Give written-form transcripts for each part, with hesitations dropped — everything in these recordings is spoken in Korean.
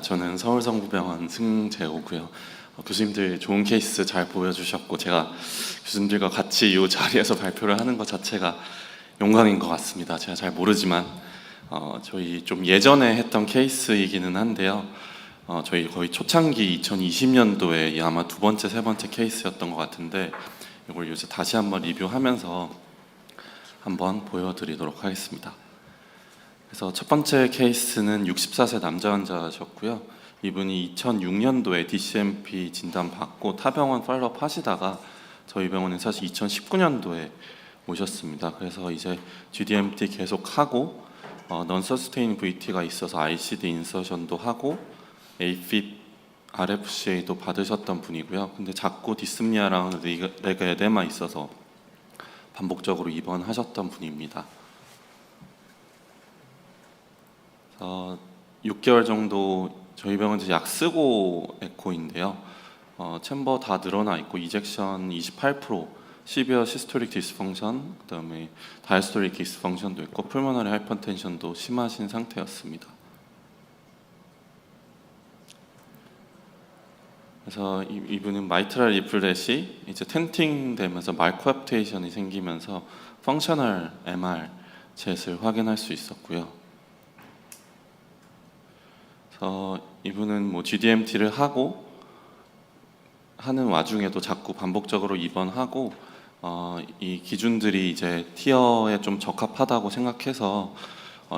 저는 서울성부병원 승재호고요. 교수님들 좋은 케이스 잘 보여주셨고 제가 교수님들과 같이 이 자리에서 발표를 하는 것 자체가 영광인 것 같습니다. 제가 잘 모르지만 저희 좀 예전에 했던 케이스이기는 한데요. 저희 거의 초창기 2020년도에 아마 두 번째, 세 번째 케이스였던 것 같은데 이걸 요새 다시 한번 리뷰하면서 한번 보여드리도록 하겠습니다. 그래서 첫 번째 케이스는 64세 남자 환자셨고요. 이분이 2006년도에 DCMP 진단 받고 타병원 팔로업 하시다가 저희 병원에 사실 2019년도에 오셨습니다. 그래서 이제 GDMT 계속 하고 non-sustain VT가 있어서 ICD 인서션도 하고 AFib, RFCA도 받으셨던 분이고요. 근데 자꾸 디스프니아랑 레그 에데마 있어서 반복적으로 입원하셨던 분입니다. 6개월 정도 저희 병원 약 쓰고 에코인데요. 챔버 다 늘어나 있고 이젝션 28%, 시비어 시스토릭 디스펑션, 그다음에 다이스토릭 디스펑션도 있고 풀모너리 하이퍼텐션도 심하신 상태였습니다. 그래서 이분은 마이트랄 리플렛이 이제 텐팅 되면서 말코앱테이션이 생기면서 펑셔널 MR 젯을 확인할 수 있었고요. 이분은 뭐 GDMT를 하는 와중에도 자꾸 반복적으로 입원하고 이 기준들이 이제 티어에 좀 적합하다고 생각해서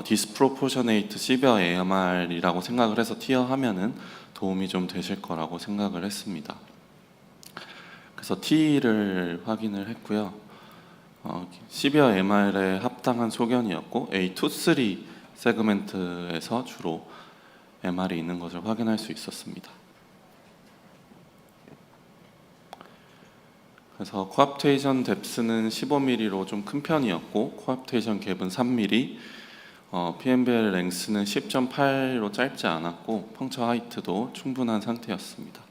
디스프로포셔네이트 시비어 AMR이라고 생각을 해서 티어 하면은 도움이 좀 되실 거라고 생각을 했습니다. 그래서 T를 확인을 했고요. 시비어 AMR에 합당한 소견이었고 A2-3 세그멘트에서 주로 MR이 있는 것을 확인할 수 있었습니다. 그래서 코압테이션 뎁스는 15mm로 좀 큰 편이었고 코압테이션 갭은 3mm, PMBL 랭스는 10.8로 짧지 않았고 펑처 하이트도 충분한 상태였습니다.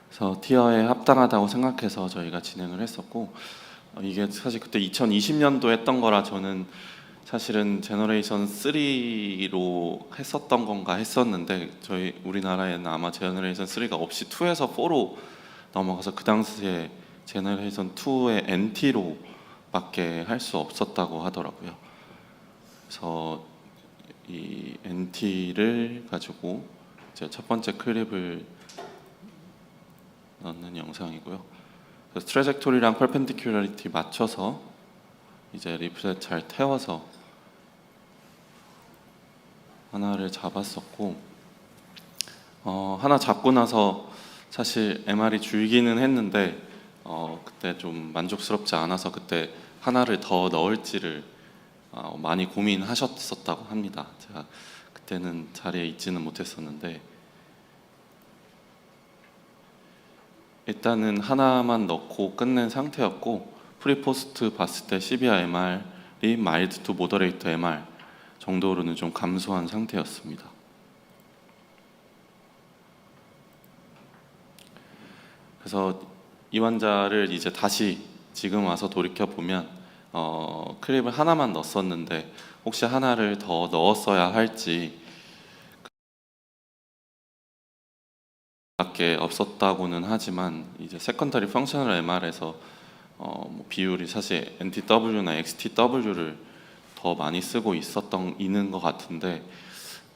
그래서 티어에 합당하다고 생각해서 저희가 진행을 했었고 이게 사실 그때 2020년도 했던 거라 저는 사실은 제너레이션 3로 했었던 건가 했었는데 저희 우리나라에는 아마 제너레이션 3가 없이 2에서 4로 넘어가서 그 당시에 제너레이션 2의 NT로 밖에 할 수 없었다고 하더라고요. 그래서 이 NT를 가지고 이제 첫 번째 클립을 넣는 영상이고요. 그래서 트래젝토리랑 퍼펜디큘러리티 맞춰서 이제 리플렛 잘 태워서 하나를 잡았었고 하나 잡고 나서 사실 MR이 줄기는 했는데 그때 좀 만족스럽지 않아서 그때 하나를 더 넣을지를 많이 고민하셨었다고 합니다. 제가 그때는 자리에 있지는 못했었는데 일단은 하나만 넣고 끝낸 상태였고 프리포스트 봤을 때 시비아 MR이 마일드 투 모더레이트 MR 정도로는 좀 감소한 상태였습니다. 그래서 이 환자를 이제 다시 지금 와서 돌이켜 보면 클립을 하나만 넣었었는데 혹시 하나를 더 넣었어야 할지 밖에 없었다고는 하지만 이제 세컨더리 펑셔널 MR에서 뭐 비율이 사실 NTW나 XTW를 더 많이 쓰고 있는 것 같은데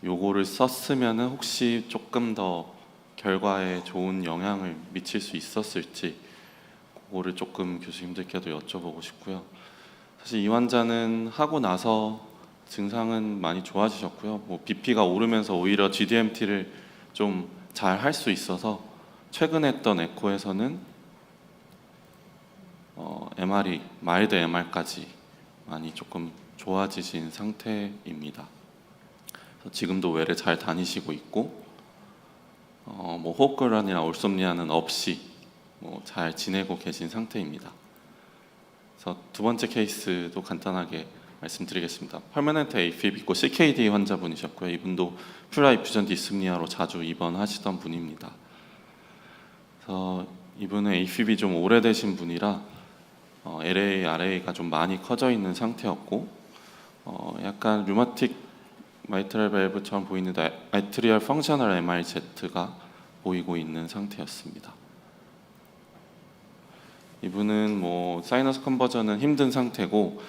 요거를 썼으면은 혹시 조금 더 결과에 좋은 영향을 미칠 수 있었을지 그거를 조금 교수님들께도 여쭤보고 싶고요. 사실 이 환자는 하고 나서 증상은 많이 좋아지셨고요. 뭐 BP가 오르면서 오히려 GDMT를 좀 잘 할 수 있어서 최근에 했던 에코에서는 MR이 마일드 MR까지 많이 조금 좋아지신 상태입니다. 지금도 외래 잘 다니시고 있고 뭐 호흡곤란이나 올솜니아는 없이 잘 지내고 계신 상태입니다. 그래서 두 번째 케이스도 간단하게 말씀드리겠습니다. 퍼머넌트 AFib 있고 CKD 환자분이셨고요. 이분도 플라이퓨전 디스프니아로 자주 입원하시던 분입니다. 그래서 이분은 AFib이 좀 오래되신 분이라 LA, RA가 좀 많이 커져 있는 상태였고 약간 류마틱 마이트랄 밸브처럼 보이는 아트리얼 펑셔널 MRZ가 보이고 있는 상태였습니다. 이분은 뭐 사이너스 컨버전은 힘든 상태고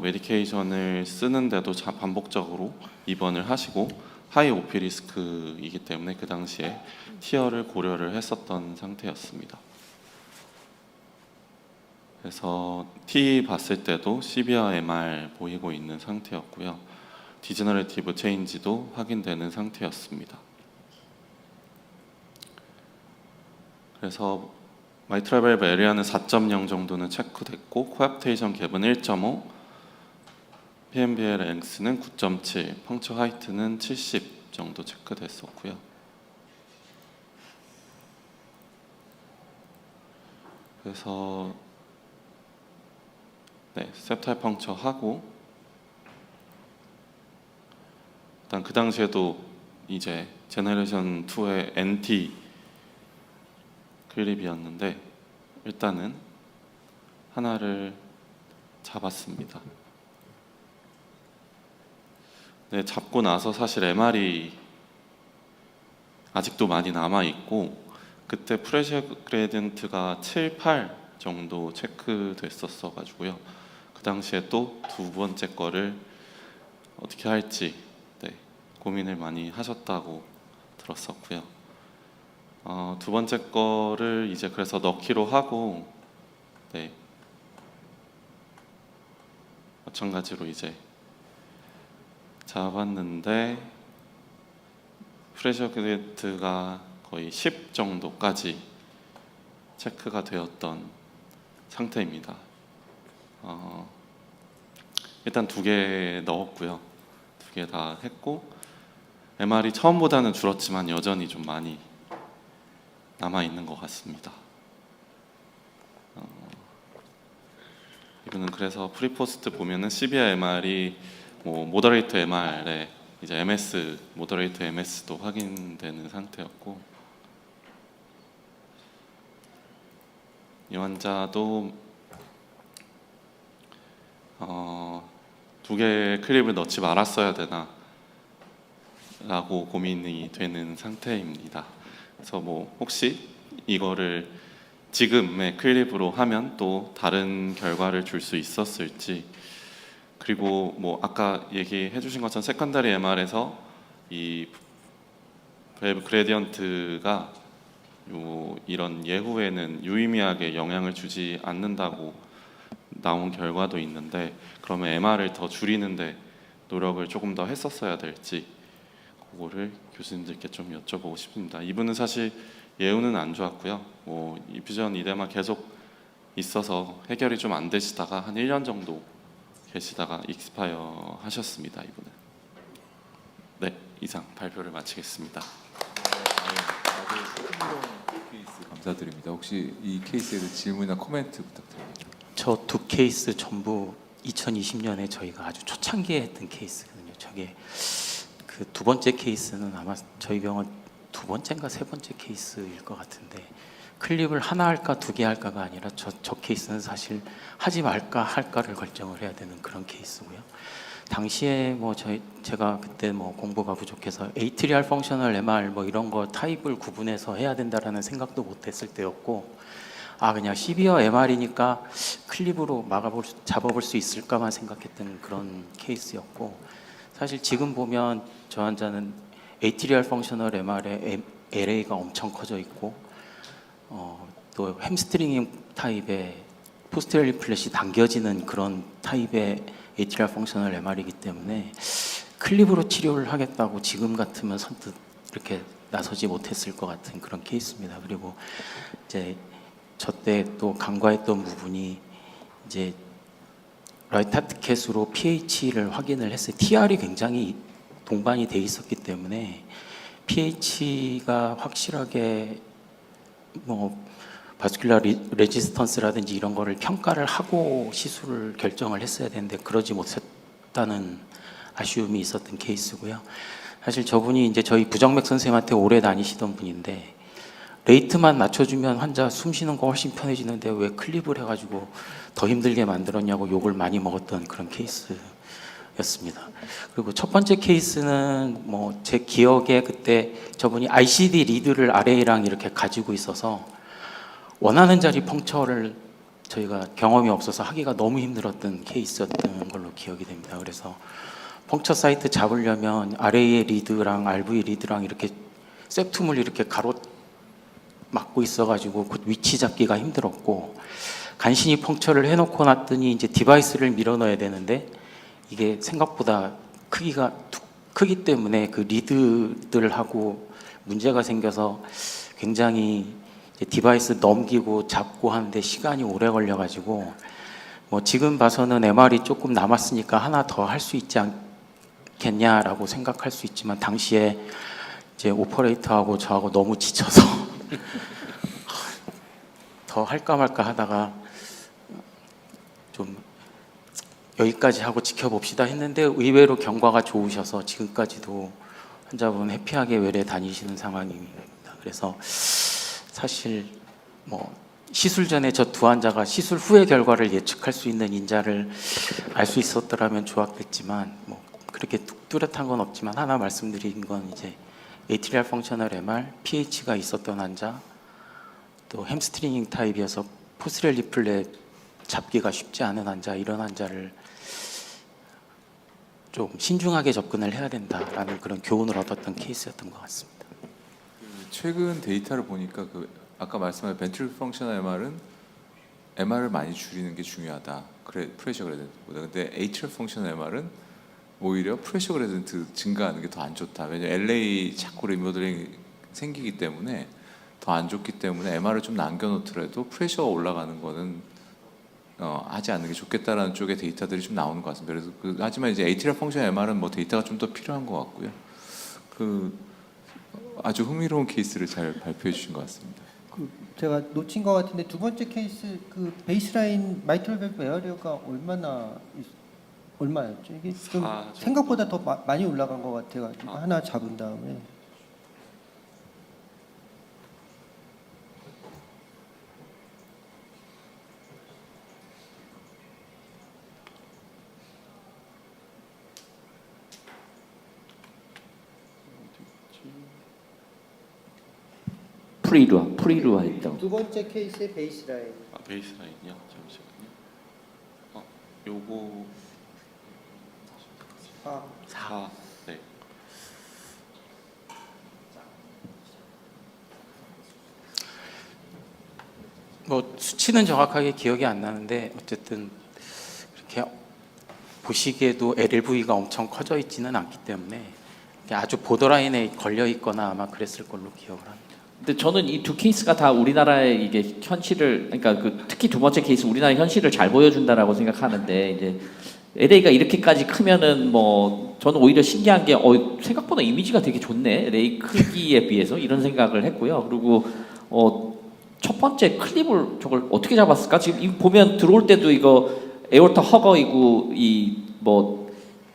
메디케이션을 쓰는데도 반복적으로 입원을 하시고 하이 오피 리스크이기 때문에 그 당시에 티어를 고려를 했었던 상태였습니다. 그래서 T 봤을 때도 시비어 MR 보이고 있는 상태였고요. 디제너레티브 체인지도 확인되는 상태였습니다. 그래서 마이트랄 밸브 에리아는 4.0 정도는 체크됐고 코앱테이션 갭은 1.5, PMBL 랭스는 9.7, 펑처 하이트는 70 정도 체크됐었고요. 그래서 septal 펑처 하고 일단 그 당시에도 이제 제너레이션 2의 NT 클립이었는데 일단은 하나를 잡았습니다. 네, 잡고 나서 사실 MR이 아직도 많이 남아 있고 그때 프레셔 그레디언트가 7, 8 정도 체크됐었어 가지고요. 그 당시에 또 두 번째 거를 어떻게 할지 고민을 많이 하셨다고 들었었고요. 두 번째 거를 이제 그래서 넣기로 하고 마찬가지로 이제 잡았는데 프레셔 그레디언트가 거의 10 정도까지 체크가 되었던 상태입니다. 일단 2개 넣었고요. 2개 다 했고 MR이 처음보다는 줄었지만 여전히 좀 많이 남아 있는 것 같습니다. 이분은 그래서 프리포스트 보면은 시비어 MR이 뭐 모더레이트 MR에 이제 MS 모더레이트 MS도 확인되는 상태였고 이 환자도 2개의 클립을 넣지 말았어야 되나 라고 고민이 되는 상태입니다. 그래서 뭐 혹시 이거를 지금의 클립으로 하면 또 다른 결과를 줄 수 있었을지, 그리고 뭐 아까 얘기해 주신 것처럼 세컨다리 MR에서 이 밸브 그레디언트가 이런 예후에는 유의미하게 영향을 주지 않는다고 나온 결과도 있는데 그러면 MR을 더 줄이는데 노력을 조금 더 했었어야 될지 그거를 교수님들께 좀 여쭤보고 싶습니다. 이분은 사실 예후는 안 좋았고요. 뭐 이퓨전 이데마 계속 있어서 해결이 좀 안 되시다가 한 1년 정도 계시다가 익스파이어 하셨습니다. 이분은. 네, 이상 발표를 마치겠습니다. 케이스 감사드립니다. 혹시 이 케이스에 대해 질문이나 코멘트 부탁드립니다. 저 2 케이스 전부 2020년에 저희가 아주 초창기에 했던 케이스거든요. 저게 그 2번째 케이스는 아마 저희 병원 2번째인가 3번째 케이스일 것 같은데 클립을 하나 할까 2개 할까가 아니라 저 케이스는 사실 하지 말까 할까를 결정을 해야 되는 그런 케이스고요. 당시에 뭐 제가 그때 뭐 공부가 부족해서 에이트리얼 펑셔널 MR 뭐 이런 거 타입을 구분해서 해야 된다라는 생각도 못했을 때였고 그냥 시비어 MR이니까 클립으로 잡아볼 수 있을까만 생각했던 그런 케이스였고 사실 지금 보면 저 환자는 에이트리얼 펑셔널 MR에 LA가 엄청 커져 있고 또 햄스트링 타입의 포스테리어 플랫이 당겨지는 그런 타입의 에이트리얼 펑셔널 MR이기 때문에 클립으로 치료를 하겠다고 지금 같으면 선뜻 이렇게 나서지 못했을 것 같은 그런 케이스입니다. 그리고 이제 저때 또 간과했던 부분이 이제 라이트 하트 캣으로 pH를 확인을 했어요. TR이 굉장히 동반이 돼 있었기 때문에 pH가 확실하게 뭐 바스큘라 레지스턴스라든지 이런 거를 평가를 하고 시술을 결정을 했어야 되는데 그러지 못했다는 아쉬움이 있었던 케이스고요. 사실 저분이 이제 저희 부정맥 선생님한테 오래 다니시던 분인데 레이트만 맞춰주면 환자 숨 쉬는 거 훨씬 편해지는데 왜 클립을 해가지고 더 힘들게 만들었냐고 욕을 많이 먹었던 그런 케이스였던 였습니다. 그리고 첫 번째 케이스는 뭐 제 기억에 그때 저분이 ICD 리드를 RA랑 이렇게 가지고 있어서 원하는 자리 펑처를 저희가 경험이 없어서 하기가 너무 힘들었던 케이스였던 걸로 기억이 됩니다. 그래서 펑처 사이트 잡으려면 RA의 리드랑 RV 리드랑 이렇게 셉툼을 이렇게 가로 막고 있어가지고 그 위치 잡기가 힘들었고, 간신히 펑처를 해놓고 났더니 이제 디바이스를 밀어 넣어야 되는데 이게 생각보다 크기가 크기 때문에 그 리드들하고 문제가 생겨서 굉장히 이제 디바이스 넘기고 잡고 하는데 시간이 오래 걸려가지고, 뭐 지금 봐서는 MR이 조금 남았으니까 하나 더 할 수 있지 않겠냐라고 생각할 수 있지만, 당시에 이제 오퍼레이터하고 저하고 너무 지쳐서 더 할까 말까 하다가 좀 여기까지 하고 지켜봅시다 했는데 의외로 경과가 좋으셔서 지금까지도 환자분 해피하게 외래 다니시는 상황입니다. 그래서 사실 뭐 시술 전에 저 두 환자가 시술 후의 결과를 예측할 수 있는 인자를 알 수 있었더라면 좋았겠지만, 뭐 그렇게 뚜렷한 건 없지만 하나 말씀드린 건 이제 ATR 펑셔널 MR, PH가 있었던 환자, 또 햄스트링 타입이어서 포스렐 리플렛 잡기가 쉽지 않은 환자, 이런 환자를 좀 신중하게 접근을 해야 된다라는 그런 교훈을 얻었던 케이스였던 것 같습니다. 최근 데이터를 보니까 그 아까 말씀하신 벤트리클 펑셔널 MR은 MR을 많이 줄이는 게 중요하다. 그래 프레셔 그레디언트보다. 근데 에이트리얼 펑셔널 MR은 오히려 프레셔 그레디언트 증가하는 게 더 안 좋다. 왜냐 LA 자꾸 리모델링 생기기 때문에 더 안 좋기 때문에 MR을 좀 남겨놓더라도 프레셔가 올라가는 거는 하지 않는 게 좋겠다라는 쪽의 데이터들이 좀 나오는 것 같습니다. 그래서 하지만 이제 ATR 펑션 MR은 뭐 데이터가 좀 더 필요한 것 같고요. 아주 흥미로운 케이스를 잘 발표해 주신 것 같습니다. 제가 놓친 것 같은데 두 번째 케이스 그 베이스라인 마이트럴 밸브 에어리어가 얼마였죠? 이게 좀 생각보다 더 많이 올라간 것 같아가지고 하나 잡은 다음에. 프리루아 했다고. 두 번째 케이스의 베이스라인. 베이스라인이요? 잠시만요. 요거 4. 네. 뭐 수치는 정확하게 기억이 안 나는데 어쨌든 그렇게 보시기에도 LLV가 엄청 커져 있지는 않기 때문에 아주 보더라인에 걸려 있거나 아마 그랬을 걸로 기억을 합니다. 근데 저는 이 두 케이스가 다 우리나라의 이게 현실을, 그러니까 특히 두 번째 케이스 우리나라의 현실을 잘 보여준다라고 생각하는데, 이제 LA가 이렇게까지 크면은 뭐 저는 오히려 신기한 게 생각보다 이미지가 되게 좋네, LA 크기에 비해서, 이런 생각을 했고요. 그리고 첫 번째 클립을 저걸 어떻게 잡았을까? 지금 이거 보면 들어올 때도 이거 에어타 허거이고 이 뭐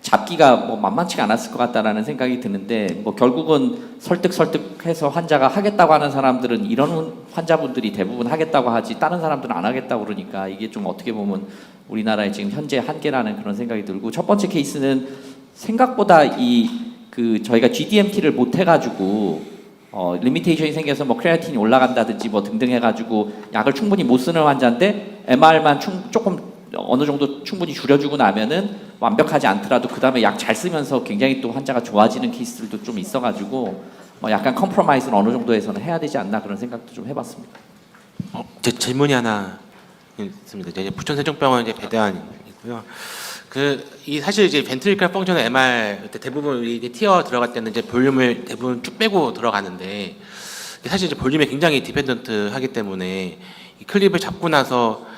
잡기가 뭐 만만치가 않았을 것 같다라는 생각이 드는데, 뭐 결국은 설득해서 환자가 하겠다고 하는 사람들은, 이런 환자분들이 대부분 하겠다고 하지 다른 사람들은 안 하겠다고 그러니까 이게 좀 어떻게 보면 우리나라의 지금 현재 한계라는 그런 생각이 들고, 첫 번째 케이스는 생각보다 저희가 GDMT를 못 해가지고 리미테이션이 생겨서 뭐 크레아틴이 올라간다든지 뭐 등등 해가지고 약을 충분히 못 쓰는 환자인데 MR만 조금 어느 정도 충분히 줄여주고 나면은 완벽하지 않더라도 그 다음에 약 잘 쓰면서 굉장히 또 환자가 좋아지는 케이스들도 좀 있어가지고 뭐 약간 컴프로마이즈는 어느 정도에서는 해야 되지 않나, 그런 생각도 좀 해봤습니다. 제 질문이 하나 있습니다. 이제 부천세종병원 이제 배대환이고요. 사실 이제 벤트리클 펑셔널 MR 때 대부분 우리 이제 티어 들어갈 때는 이제 볼륨을 대부분 쭉 빼고 들어가는데, 사실 이제 볼륨이 굉장히 디펜던트하기 때문에 이 클립을 잡고 나서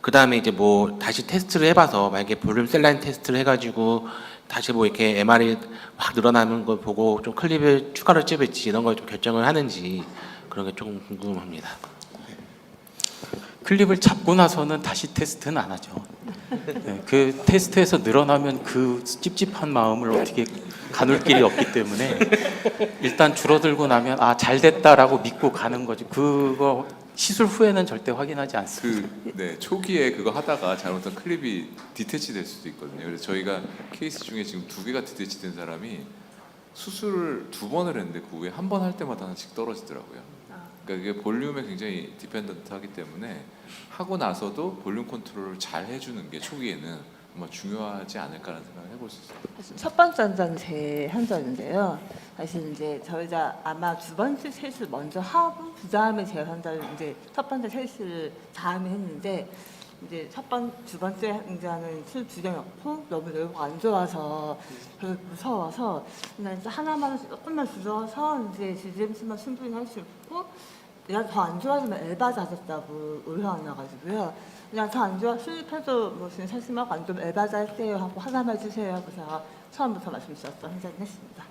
그 다음에 이제 뭐 다시 테스트를 해봐서 만약에 볼륨 셀라인 테스트를 해가지고 다시 뭐 이렇게 MR이 확 늘어나는 걸 보고 좀 클립을 추가로 찝을지 이런 걸 좀 결정을 하는지, 그런 게 조금 궁금합니다. 클립을 잡고 나서는 다시 테스트는 안 하죠. 네, 그 테스트에서 늘어나면 그 찝찝한 마음을 어떻게 가눌 길이 없기 때문에 일단 줄어들고 나면 잘 됐다라고 믿고 가는 거지. 그거 시술 후에는 절대 확인하지 않습니다. 네, 초기에 그거 하다가 잘못한 클립이 디태치 될 수도 있거든요. 그래서 저희가 케이스 중에 지금 2개가 디태치 된 사람이 수술을 2번을 했는데 그 후에 한 번 할 때마다 하나씩 떨어지더라고요. 그러니까 이게 볼륨에 굉장히 디펜던트하기 때문에 하고 나서도 볼륨 컨트롤을 잘 해주는 게 초기에는 정말 중요하지 않을까라는 생각을 해볼 수 있어요. 사실 첫 번째 환자는 제 환자인데요. 사실 이제 저희가 아마 두 번째 셋을 먼저 하고 그 다음에 제 환자를 이제 첫 번째 셋을 다음에 했는데 이제 두 번째 환자는 술 두 개 넣고 너무 뇌가 안 좋아서 별로 무서워서 그냥 이제 하나만 조금만 줄여서 이제 GGMC만 충분히 할 수 있고 내가 더 안 좋아지면 엘바자 하겠다고 의뢰가 나가지고요. 그냥 더 안 좋아 수입해도 뭐 지금 사실만 안 좀 엘바자 할게요 하고 하나만 해주세요 하고 제가 처음부터 말씀드렸던 환자님 했습니다.